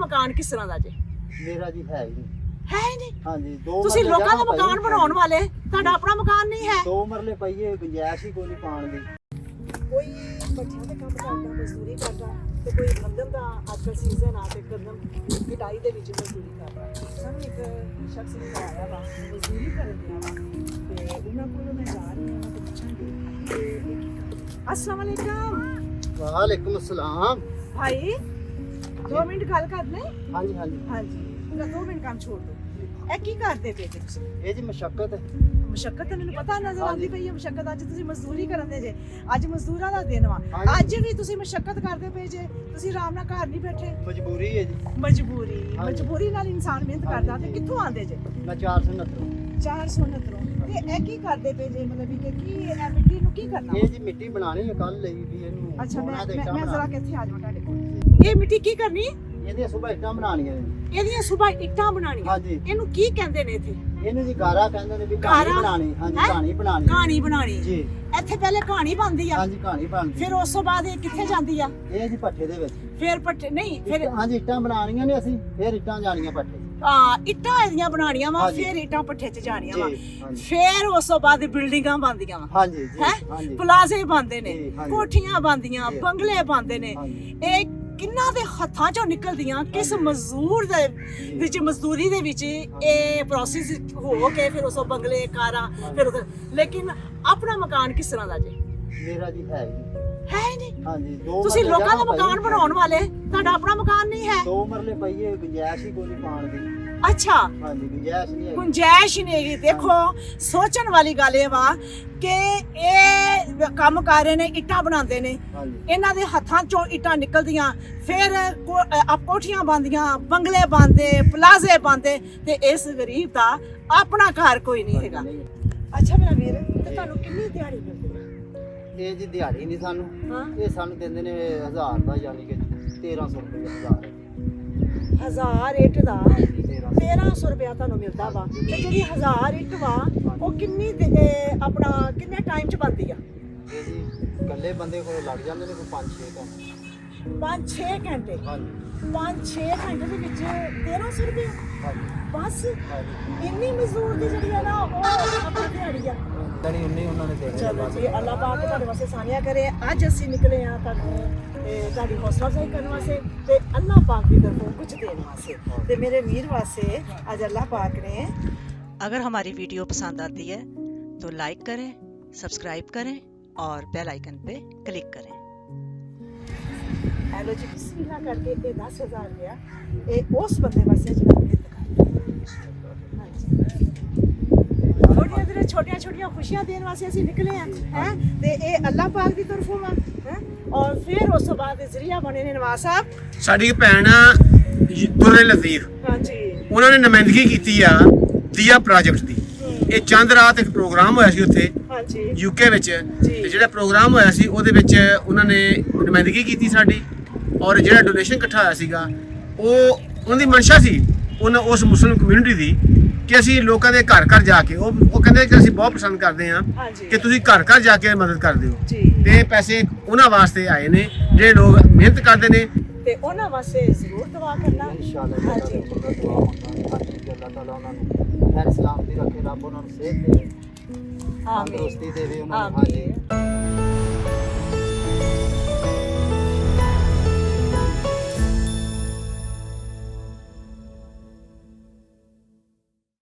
ਮਕਾਨ ਕਿਸ ਤਰ੍ਹਾਂ ਦਾ ਜੇ? ਮੇਰਾ ਜੀ ਹੈ ਹੀ ਨਹੀਂ। ਹੈ ਹੀ ਨਹੀਂ? ਹਾਂਜੀ, ਦੋ ਤੁਸੀਂ ਮਰਲੇ ਲੋਕਾਂ ਦਾ ਜਗ੍ਹਾ ਮਕਾਨ ਪਈ ਬਣਾਉਣ ਵਾਲੇ, ਤੁਹਾਡਾ ਆਪਣਾ ਮਕਾਨ ਨਹੀਂ ਹੈ। 2 ਮਰਲੇ ਪਈਏ, ਗੁੰਜਾਇਸ਼ ਹੀ ਕੋਈ ਨਹੀਂ ਪਾਣ ਦੀ। ਕੋਈ ਬੱਚਿਆਂ ਦੇ ਕੰਮ ਕਰਦਾ, ਮਜ਼ਦੂਰੀ ਕਰਦਾ, ਤੇ ਕੋਈ ਗੰਦਮ ਦਾ ਅੱਜਕੱਲ ਸੀਜ਼ਨ ਆ ਤੇ ਗੰਦਮ ਕਟਾਈ ਦੇ ਵਿੱਚ ਮਜ਼ਦੂਰੀ ਕਰਦਾ। ਸਾਨੂੰ ਇੱਕ ਸ਼ਖਸ ਨੇ ਆਇਆ ਵਾ, ਮਜ਼ਦੂਰੀ ਕਰਨ ਦਿਆ ਵਾ, ਤੇ ਉਹਨਾਂ ਕੋਲ ਮੈਂ ਜਾ ਰਹੀ ਹਾਂ ਤੇ ਪੁੱਛਾਂਗੀ ਕਿ अस्सलाम वालेकुम ਵਾਲੇਕੁਮ ਅਸਲਾਮ। भाई 2 ਮਿੰਟ ਗੱਲ ਕਰ ਲੈ। ਹਾਂਜੀ ਹਾਂਜੀ। ਹਾਂਜੀ ਪੂਰਾ 2 ਮਿੰਟ ਕੰਮ ਛੋੜ ਦੋ। ਇਹ ਕੀ ਕਰਦੇ ਪਏ ਜੇ ਤੁਸੀਂ? ਇਹ ਜੀ ਮਸ਼ੱਕਤ ਹੈ। ਮੁਸ਼ੱਕਤ ਤਾਂ ਮੈਨੂੰ ਪਤਾ ਨਜ਼ਰ ਆਉਂਦੀ ਪਈ ਹੈ ਮੁਸ਼ੱਕਤ। ਅੱਜ ਤੁਸੀਂ ਮਜ਼ਦੂਰੀ ਕਰਨ ਦੇ ਜੇ, ਅੱਜ ਮਜ਼ਦੂਰਾਂ ਦਾ ਦਿਨ ਵਾ, ਅੱਜ ਵੀ ਤੁਸੀਂ ਮੁਸ਼ੱਕਤ ਕਰਦੇ ਪਏ ਜੇ, ਤੁਸੀਂ ਆਰਾਮ ਨਾਲ ਘਰ ਨਹੀਂ ਬੈਠੇ। ਮਜਬੂਰੀ ਹੈ ਜੀ। ਮਜਬੂਰੀ ਨਾਲ ਇਨਸਾਨ ਮਿਹਨਤ ਕਰਦਾ। ਤੇ ਕਿੱਥੋਂ ਆਉਂਦੇ ਜੇ? ਮੈਂ 469। 469। ਤੇ ਇਹ ਕੀ ਕਰਦੇ ਪਏ ਜੇ? ਮਤਲਬ ਕਿ ਕੀ ਇਹ ਮਿੱਟੀ ਨੂੰ ਕੀ ਕਰਨਾ? ਇਹ ਜੀ ਮਿੱਟੀ ਬਣਾਣੀ ਹੈ, ਕੱਲ ਲਈ ਵੀ ਇਹਨੂੰ। ਅੱਛਾ ਮੈਂ ਮੈਂ ਜ਼ਰਾ ਕਿੱਥੇ ਆ ਜਾਵਾਂ ਤੁਹਾਡੇ ਕੋਲ? ਇਹ ਮਿੱਟੀ ਕੀ ਕਰਨੀ? ਇਹਦੀਆਂ ਸੁਬਹ ਇੱਟਾਂ ਬਣਾਉਣੀਆਂ ਨੇ। ਇਹਦੀਆਂ ਸੁਬਾ ਇੱਟਾਂ ਬਣਾਉਣੀਆਂ। ਹਾਂਜੀ। ਇਹਨੂੰ ਕੀ ਕਹਿੰਦੇ ਨੇ ਇੱਥੇ? ਇਹਨੂੰ ਜੀ ਗਾਰਾ ਕਹਿੰਦੇ ਨੇ, ਵੀ ਕਹਾਣੀ ਬਣਾਣੀ। ਹਾਂਜੀ, ਕਹਾਣੀ ਬਣਾਣੀ। ਕਹਾਣੀ ਬਣਾਣੀ ਜੀ। ਇੱਥੇ ਪਹਿਲੇ ਕਹਾਣੀ ਬਣਦੀ ਆ। ਹਾਂਜੀ, ਕਹਾਣੀ ਬਣਦੀ। ਫਿਰ ਉਸ ਤੋਂ ਬਾਅਦ ਇਹ ਕਿੱਥੇ ਜਾਂਦੀ ਆ? ਇਹ ਜੀ ਭੱਠੇ ਦੇ ਵਿੱਚ। ਫਿਰ ਪੱਠੇ ਨਹੀਂ, ਫਿਰ ਹਾਂਜੀ, ਇੱਟਾਂ ਬਣਾਣੀਆਂ ਨੇ ਅਸੀਂ, ਫਿਰ ਇੱਟਾਂ ਜਾਣੀਆਂ ਭੱਠੇ। ਇੱਟਾਂ ਇਹਦੀਆਂ ਬਣਾਣੀਆਂ ਵਾ, ਹਾਂਜੀ। ਫਿਰ ਇੱਟਾਂ ਪੱਠੇ 'ਚ ਜਾਣੀਆਂ ਵਾ, ਜੀ, ਹਾਂਜੀ। ਫਿਰ ਉਸ ਤੋਂ ਬਾਅਦ ਬਿਲਡਿੰਗਾਂ ਬਣਦੀਆਂ ਵਾ। ਹਾਂਜੀ ਜੀ, ਹੈ ਹਾਂਜੀ। ਪਲਾਜ਼ੇ ਬਣਦੇ ਨੇ, ਜੀ, ਹਾਂਜੀ। ਕੋਠੀਆਂ ਬਣਦੀਆਂ, ਜੀ। ਬੰਗਲੇ ਬਣਦੇ ਨੇ। ਹਾਂਜੀ। ਇਹ ਕਿੰਨਾਂ ਦੇ ਹੱਥਾਂ 'ਚੋਂ ਨਿਕਲਦੀਆਂ, ਕਿਸ ਮਜ਼ਦੂਰ ਦੇ ਵਿੱਚ, ਮਜ਼ਦੂਰੀ ਦੇ ਵਿੱਚ ਇਹ ਪ੍ਰੋਸੈਸ ਹੋ ਕੇ ਫਿਰ ਉਸ ਬੰਗਲੇ ਕਾਰਾਂ ਫਿਰ ਲੇਕਿਨ ਆਪਣਾ ਮਕਾਨ ਕਿਸ ਤਰ੍ਹਾਂ ਦਾ ਜੇ? ਮੇਰਾ ਜੀ ਹੈ ਹੀ ਨਹੀਂ। ਹੈ ਹੀ ਨਹੀਂ? ਹਾਂਜੀ, 2 ਤੁਸੀਂ ਲੋਕਾਂ ਦਾ ਮਕਾਨ ਬਣਾਉਣ ਵਾਲੇ, ਤੁਹਾਡਾ ਆਪਣਾ ਮਕਾਨ ਨਹੀਂ ਹੈ। 2 ਮਰਲੇ ਪਈਏ, ਗੁੰਜਾਇਸ਼ ਹੀ ਕੋਈ ਨਹੀਂ ਪਾਣ ਦੀ। ਅੱਛਾ ਹਾਂਜੀ, ਗੁੰਜਾਇਸ਼ ਨਹੀਂ ਹੈ। ਗੁੰਜਾਇਸ਼ ਹੀ ਨਹੀਂ ਹੈਗੀ। ਦੇਖੋ ਸੋਚਣ ਵਾਲੀ ਗੱਲ ਇਹ ਵਾ ਕਿ ਇਹ ਕੰਮ ਕਰ ਰਹੇ ਨੇ, ਇੱਟਾਂ ਬਣਾਉਂਦੇ ਨੇ, ਹਾਂਜੀ। ਇਹਨਾਂ ਦੇ ਹੱਥਾਂ ਚੋਂ ਇੱਟਾਂ ਨਿਕਲਦੀਆਂ, ਫਿਰ ਕੋਠੀਆਂ ਬਣਦੀਆਂ, ਬੰਗਲੇ ਬਣਦੇ, ਪਲਾਜ਼ੇ ਬਣਦੇ, ਤੇ ਇਸ ਗਰੀਬ ਦਾ ਆਪਣਾ ਘਰ ਕੋਈ ਨਹੀਂ ਹੈਗਾ। ਅੱਛਾ ਮੇਰਾ ਵੀਰ, ਤੇ ਤੁਹਾਨੂੰ ਕਿੰਨੀ ਦਿਹਾੜੀ ਮਿਲਦੀ ਹੈ? ਇਹ ਜੀ ਦਿਹਾੜੀ ਨਹੀਂ ਸਾਨੂੰ, ਹਾਂ ਇਹ ਸਾਨੂੰ ਦਿੰਦੇ ਨੇ 1000 ਦਾ, ਯਾਨੀ ਕਿ 1300 ਰੁਪਏ 1000। 1000 ਇੱਟ ਦਾ 1300 ਰੁਪਇਆ ਤੁਹਾਨੂੰ ਮਿਲਦਾ ਵਾ। ਤੇ ਜਿਹੜੀ 1000 ਇੱਟ ਵਾ ਉਹ ਕਿੰਨੀ ਆਪਣਾ ਕਿੰਨੇ ਟਾਈਮ 'ਚ ਬਣਦੀ ਆ? ਇਹ ਜੀ ਇਕੱਲੇ ਬੰਦੇ ਕੋਲ ਲੱਗ ਜਾਂਦੇ ਨੇ ਕੋਈ 5-6 ਘੰਟੇ। 5-6 ਘੰਟੇ? ਹਾਂਜੀ। 5-6 ਘੰਟੇ ਦੇ ਵਿੱਚ 1300 ਰੁਪਏ ਹਾਂਜੀ। ਬਸ? ਹਾਂਜੀ। ਇੰਨੀ ਮਜ਼ਦੂਰ ਦੀ ਜਿਹੜੀ ਆ ਨਾ ਉਹ ਆਪਣੀ ਦਿਹਾੜੀ ਆ। ਦਣੀ ਉਨੀ ਉਹਨਾਂ ਨੇ ਦੇਣੀ। ਚਲੋ ਜੀ, ਅੱਲਾਹ ਪਾਕ ਤੁਹਾਡੇ ਵਾਸਤੇ ਸਾਨੀਆਂ ਕਰੇ। ਅੱਜ ਅਸੀਂ ਨਿਕਲੇ ਆ ਤੁਹਾਨੂੰ ਤੁਹਾਡੀ ਹੌਸਲਾ ਅਫਜ਼ਾਈ ਕਰਨ ਵਾਸਤੇ ਤੇ ਅੱਲਾਹ ਪਾਕ ਦੀ ਤਰਫੋਂ ਕੁਝ ਦੇਣ ਵਾਸਤੇ, ਤੇ ਮੇਰੇ ਵੀਰ वास्ते आज अल्लाह पाक ने। अगर हमारी वीडियो पसंद आती है तो लाइक करें, सब्सक्राइब करें और बेल आइकन पे क्लिक करें। हेलो जी, बिस्मिल्लाह करके ये 10,000 रुपया ये उस बंदे वास्ते जिन्हें मिहनत करता। हाँ जी, छोटिया छोटिया खुशियां देने वास्ते ਅਸੀਂ ਨਿਕਲੇ ਆ ਹੈ, ਤੇ ਇਹ ਅੱਲਾਹ ਪਾਕ ਦੀ ਤਰਫੋਂ ਵਾ ਹੈ। ਔਰ ਫਿਰ ਉਸ ਤੋਂ ਬਾਅਦ ਜ਼ਰੀਆ ਬਣੇ ਨੇ ਨਵਾਜ਼ ਸਾਹਿਬ, ਸਾਡੀ ਭੈਣ ਦੁਰੇ ਲਤੀਫ। ਹਾਂਜੀ। ਉਹਨਾਂ ਨੇ ਨੁਮਾਇੰਦਗੀ ਕੀਤੀ ਆ ਦੀਆ ਪ੍ਰੋਜੈਕਟ ਦੀ। ਇਹ ਚੰਦ ਰਾਤ ਇੱਕ ਪ੍ਰੋਗਰਾਮ ਹੋਇਆ ਸੀ ਉੱਥੇ ਹਾਂਜੀ ਯੂਕੇ ਵਿੱਚ, ਤੇ ਜਿਹੜਾ ਪ੍ਰੋਗਰਾਮ ਹੋਇਆ ਸੀ ਉਹਦੇ ਵਿੱਚ ਉਹਨਾਂ ਨੇ ਨੁਮਾਇੰਦਗੀ ਕੀਤੀ ਸਾਡੀ, ਔਰ ਜਿਹੜਾ ਡੋਨੇਸ਼ਨ ਇਕੱਠਾ ਹੋਇਆ ਸੀਗਾ ਉਹ ਉਹਨਾਂ ਦੀ ਮਨਸ਼ਾ ਸੀ, ਉਹਨਾਂ ਉਸ ਮੁਸਲਿਮ ਕਮਿਊਨਿਟੀ ਦੀ, ਕਿ ਅਸੀਂ ਲੋਕਾਂ ਦੇ ਘਰ ਘਰ ਜਾ ਕੇ, ਉਹ ਕਹਿੰਦੇ ਕਿ ਅਸੀਂ ਬਹੁਤ ਪਸੰਦ ਕਰਦੇ ਹਾਂ ਕਿ ਤੁਸੀਂ ਘਰ ਘਰ ਜਾ ਕੇ ਮਦਦ ਕਰ ਦਿਓ, ਤੇ ਪੈਸੇ ਉਹਨਾਂ ਵਾਸਤੇ ਆਏ ਨੇ ਜਿਹੜੇ ਲੋਕ ਮਿਹਨਤ ਕਰਦੇ ਨੇ, ਤੇ ਉਹਨਾਂ ਵਾਸਤੇ ਜ਼ਰੂਰ ਦੁਆ ਕਰਨਾ ਇਨਸ਼ਾਅੱਲਾਹ। ਹਾਂਜੀ। ਦੁਆ ਮੰਗਾਂਗੇ ਕਿ ਅੱਲਾਹ ਤਾਲਾ ਉਹਨਾਂ ਨੂੰ ਖੈਰ ਸਲਾਮਤੀ ਰੱਖੇ, ਰੱਬ ਉਹਨਾਂ ਨੂੰ ਸਿਹਤ ਦੇਵੇ, ਆਮੀਨ ਤੰਦਰੁਸਤੀ ਦੇਵੇ ਉਹਨਾਂ ਨੂੰ। ਹਾਂਜੀ।